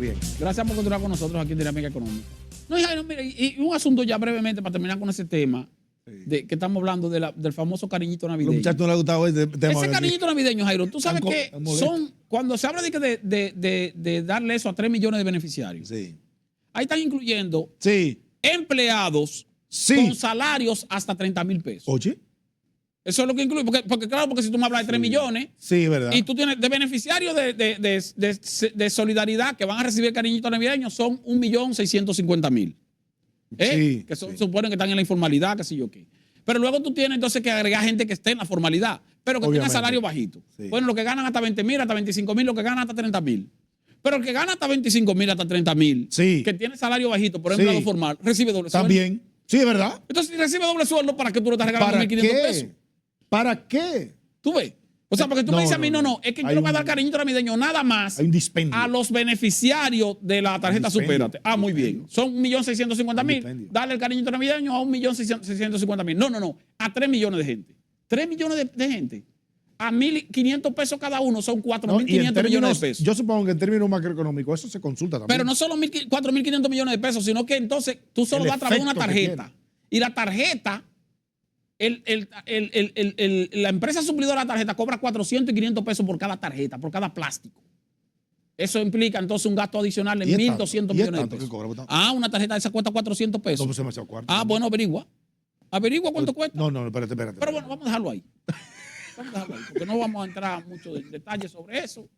bien. Gracias por continuar con nosotros aquí en Dinámica Económica. No, Jairo, mira, y un asunto ya brevemente para terminar con ese tema, que estamos hablando del famoso cariñito navideño. Los muchachos no les ha gustado ese tema. Ese cariñito navideño, Jairo, tú sabes que cuando se habla de darle eso a 3 millones de beneficiarios, sí. ahí están incluyendo empleados con salarios hasta 30 mil pesos. Oye. Eso es lo que incluye, porque si tú me hablas de 3 millones, ¿verdad? Y tú tienes de beneficiarios de solidaridad que van a recibir el cariñito navideño son 1.650.000. Que suponen que están en la informalidad, qué sé yo qué. Pero luego tú tienes entonces que agregar gente que esté en la formalidad, pero que tenga salario bajito. Bueno, los que ganan hasta 20.000, hasta 25.000, los que ganan hasta 30.000. Pero el que gana hasta 25.000, hasta 30.000, que tiene salario bajito, por empleado formal, recibe doble sueldo. También. Sí, es verdad. Entonces, si recibe doble sueldo, ¿para qué tú le estás regalando 1.500 pesos? ¿Para qué? ¿Tú ves? O sea, porque tú me dices a mí, no, es que yo le voy a dar cariñito navideño nada más a los beneficiarios de la tarjeta Supérate. Ah, muy bien. Son 1.650.000. Dale el cariñito navideño a 1.650.000. No. A 3 millones de gente. 3 millones de gente. A 1.500 pesos cada uno son 4.500 millones de pesos. Yo supongo que en términos macroeconómicos eso se consulta también. Pero no solo 4.500 millones de pesos, sino que entonces tú solo vas a través de una tarjeta. Y la tarjeta... la empresa suplidora de la tarjeta cobra 400 y 500 pesos por cada tarjeta, por cada plástico. Eso implica entonces un gasto adicional de 1.200 millones de pesos. Una tarjeta de esa cuesta 400 pesos. No, pues demasiado cuarto. Bueno, averigua. Averigua cuánto cuesta. No, espérate. Pero bueno, vamos a dejarlo ahí. Porque no vamos a entrar mucho en detalle sobre eso.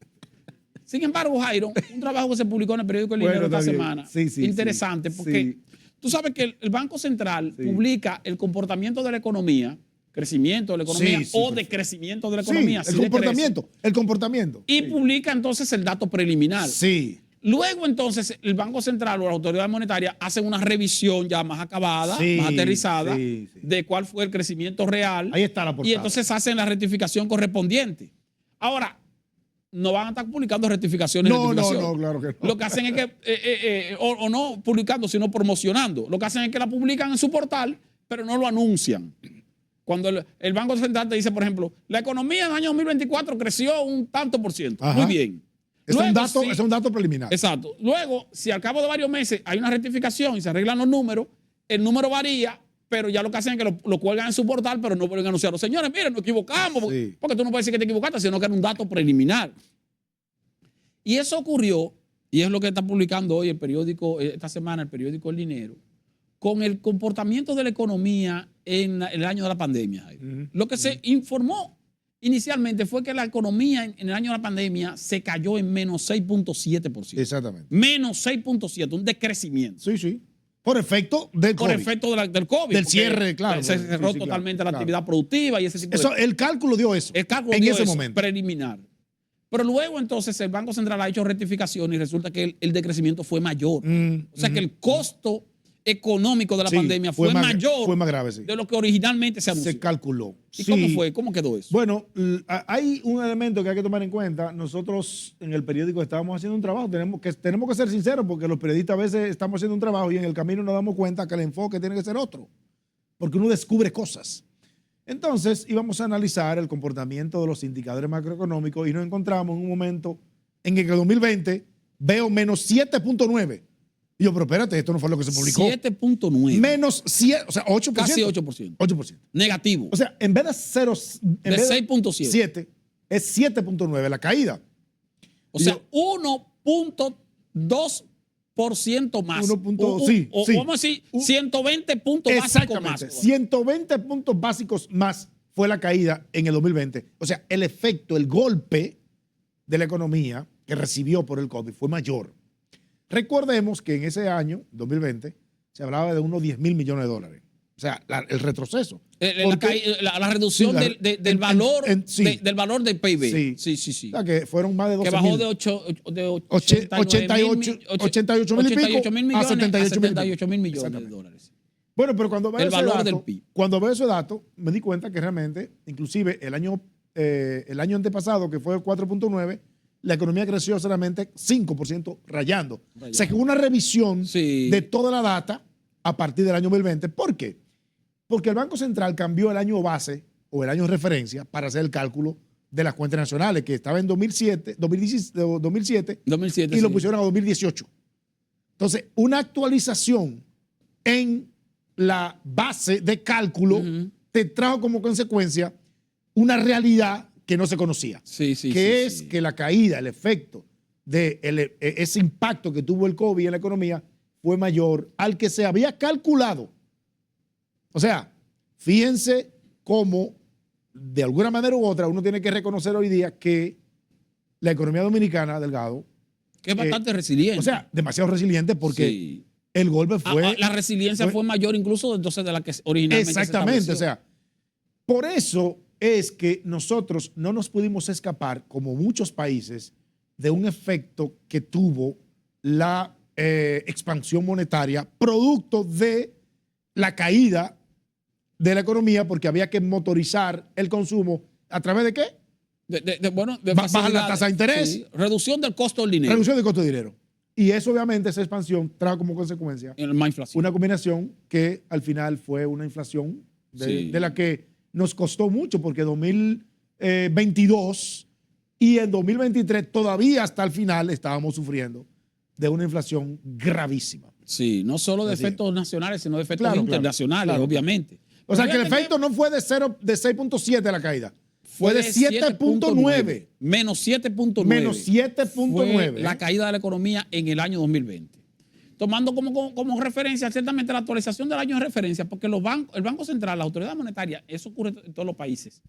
Sin embargo, Jairo, un trabajo que se publicó en el periódico El Dinero esta semana, interesante, porque tú sabes que el Banco Central publica el comportamiento de la economía, crecimiento de la economía o decrecimiento de la economía. El comportamiento. Y publica entonces el dato preliminar. Luego entonces el Banco Central o la autoridad monetaria hacen una revisión ya más acabada, más aterrizada, de cuál fue el crecimiento real. Ahí está la portada. Y entonces hacen la rectificación correspondiente. Ahora, no van a estar publicando rectificaciones. No, claro que no. Lo que hacen es que, o no publicando, sino promocionando. Lo que hacen es que la publican en su portal, pero no lo anuncian. Cuando el Banco Central te dice, por ejemplo, la economía en el año 2024 creció un tanto por ciento. Muy bien. Es un dato preliminar. Exacto. Luego, si al cabo de varios meses hay una rectificación y se arreglan los números, el número varía, pero ya lo que hacen es que lo cuelgan en su portal, pero no pueden anunciarlo. Señores, miren, nos equivocamos, porque tú no puedes decir que te equivocaste, sino que era un dato preliminar. Y eso ocurrió, y es lo que está publicando hoy el periódico, esta semana el periódico El Dinero, con el comportamiento de la economía en el año de la pandemia. Lo que se informó inicialmente fue que la economía en el año de la pandemia se cayó en menos 6.7%. Exactamente. Menos 6.7%, un decrecimiento. Sí. Por efecto del COVID. Por efecto del COVID. Del cierre, claro. Se cerró totalmente la actividad productiva y ese tipo de cosas. El cálculo dio eso. El cálculo dio ese momento. Preliminar. Pero luego entonces el Banco Central ha hecho rectificación y resulta que el decrecimiento fue mayor. O sea que el costo económico de la pandemia fue mayor, fue más grave, de lo que originalmente se anunció. Se calculó. ¿Y cómo fue? ¿Cómo quedó eso? Bueno, hay un elemento que hay que tomar en cuenta. Nosotros en el periódico estábamos haciendo un trabajo. Tenemos que ser sinceros porque los periodistas a veces estamos haciendo un trabajo y en el camino nos damos cuenta que el enfoque tiene que ser otro. Porque uno descubre cosas. Entonces íbamos a analizar el comportamiento de los indicadores macroeconómicos y nos encontramos en un momento en el que el 2020 veo menos 7.9. Y yo, pero espérate, esto no fue lo que se publicó. 7.9. Menos 7, o sea, 8%. Casi 8%. 8%. Negativo. O sea, en vez de 0, de 6.7. Es 7.9 la caída. O sea, 1.2% más. Vamos a decir, 120 puntos básicos más. 120 puntos básicos más fue la caída en el 2020. O sea, el efecto, el golpe de la economía que recibió por el COVID fue mayor. Recordemos que en ese año, 2020, se hablaba de unos 10.000 millones de dólares. O sea, el retroceso. La reducción del valor del PIB. Sí. O sea, que fueron más de 12 que bajó de 88 mil y pico a 78 mil millones de dólares. Bueno, pero cuando veo ese dato, me di cuenta que realmente, inclusive el año antepasado, que fue 4.9, la economía creció solamente 5% rayando. O sea que hubo una revisión de toda la data a partir del año 2020. ¿Por qué? Porque el Banco Central cambió el año base o el año de referencia para hacer el cálculo de las cuentas nacionales, que estaba en 2007 y lo pusieron a 2018. Entonces, una actualización en la base de cálculo te trajo como consecuencia una realidad que no se conocía, que la caída, el efecto de ese impacto que tuvo el COVID en la economía fue mayor al que se había calculado. O sea, fíjense cómo, de alguna manera u otra, uno tiene que reconocer hoy día que la economía dominicana, Delgado, que es bastante resiliente. O sea, demasiado resiliente porque el golpe fue... La resiliencia fue mayor incluso entonces de la que originalmente exactamente, se estableció. o sea, por eso es que nosotros no nos pudimos escapar, como muchos países, de un efecto que tuvo la expansión monetaria producto de la caída de la economía, porque había que motorizar el consumo a través de ¿qué? Bajar la tasa de interés. Reducción del costo del dinero. Reducción del costo del dinero. Y eso, obviamente, esa expansión trajo como consecuencia una combinación que al final fue una inflación de la que nos costó mucho, porque 2022 y en 2023 todavía hasta el final estábamos sufriendo de una inflación gravísima. Sí, no solo de efectos nacionales, sino de efectos internacionales, obviamente. O sea, que el efecto no fue de 6.7 la caída. Fue de 7.9. Menos 7.9. Menos 7.9. La caída de la economía en el año 2020. Tomando como referencia, ciertamente la actualización del año de referencia, porque el Banco Central, la autoridad monetaria, eso ocurre en todos los países,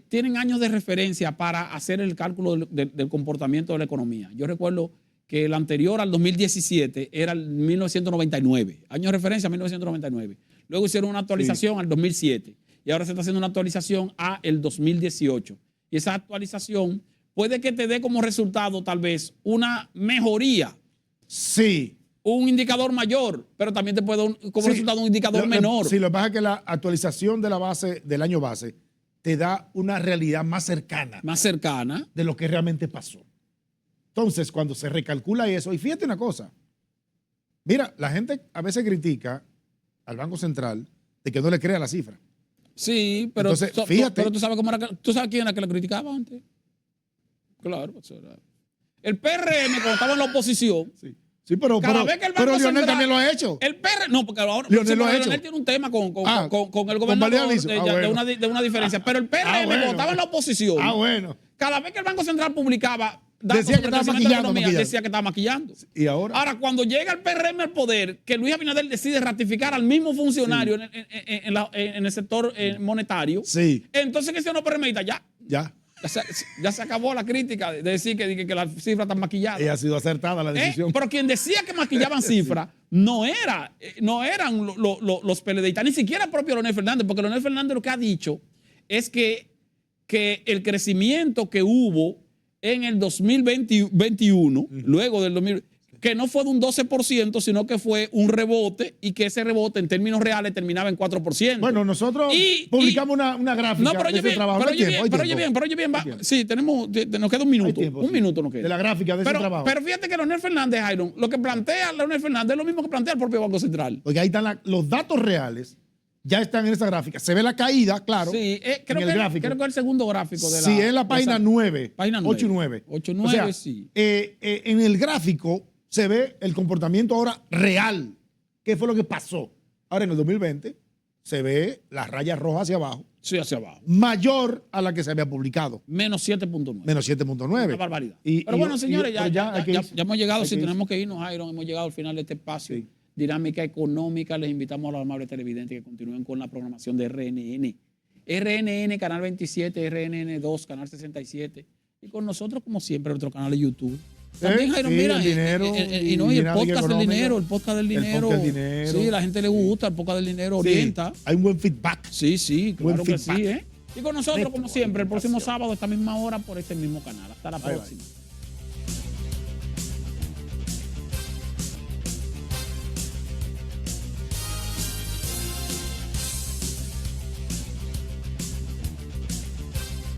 tienen años de referencia para hacer el cálculo del comportamiento de la economía. Yo recuerdo que el anterior al 2017 era el 1999. Año de referencia 1999. Luego hicieron una actualización al 2007. Y ahora se está haciendo una actualización a el 2018. Y esa actualización puede que te dé como resultado tal vez una mejoría. Sí. Un indicador mayor, pero también te puede dar como resultado un indicador menor. Sí, lo que pasa es que la actualización de la base, del año base, te da una realidad más cercana. Más cercana. De lo que realmente pasó. Entonces, cuando se recalcula eso, y fíjate una cosa, mira, la gente a veces critica al Banco Central de que no le crea la cifra. Sí, pero, entonces, fíjate, pero tú sabes cómo era, tú sabes quién era que la criticaba antes. Claro, el PRM cuando estaba en la oposición. Sí, pero Leonel también lo ha hecho. El PRM, no, porque ahora Leonel tiene un tema con el gobernador de una diferencia. Pero el PRM cuando estaba en la oposición, cada vez que el Banco Central publicaba decía que estaba maquillando. ¿Y ahora? Ahora, cuando llega el PRM al poder, que Luis Abinader decide ratificar al mismo funcionario en el sector monetario, entonces que se no PRMista, ya se acabó la crítica de decir que las cifras están maquilladas. Y ha sido acertada la decisión. Pero quien decía que maquillaban cifras no eran los PLDistas, ni siquiera el propio Leonel Fernández, porque Leonel Fernández lo que ha dicho es que el crecimiento que hubo en el 2021, luego del 2000, que no fue de un 12%, sino que fue un rebote y que ese rebote en términos reales terminaba en 4%. Bueno, nosotros publicamos una gráfica de ese trabajo. Pero oye bien. Sí, nos queda un minuto. Un minuto nos queda. De la gráfica de ese trabajo. Pero fíjate que Leonel Fernández, Iron, lo que plantea Leonel Fernández es lo mismo que plantea el propio Banco Central. Porque ahí están los datos reales. Ya están en esa gráfica. Se ve la caída, claro. Sí, creo que es el segundo gráfico de la. Sí, es la página 9. Página 8 y 9. 8 y 9, o sea, sí. En el gráfico se ve el comportamiento ahora real. ¿Qué fue lo que pasó? Ahora en el 2020 se ve la raya roja hacia abajo. Sí, hacia abajo. Mayor a la que se había publicado. Menos 7.9. Menos 7.9. Una barbaridad. Pero bueno, señores, ya hemos llegado. Si tenemos que irnos, Iron, hemos llegado al final de este espacio. Sí. Dinámica económica, les invitamos a los amables televidentes que continúen con la programación de RNN. RNN, Canal 27, RNN 2, Canal 67. Y con nosotros, como siempre, nuestro canal de YouTube. También, Jairo, mira, el podcast del dinero, el podcast del dinero. Sí, la gente le gusta, el podcast del dinero orienta. Hay un buen feedback. Sí, claro que sí. Y con nosotros, como siempre, el próximo sábado a esta misma hora por este mismo canal. Hasta la próxima.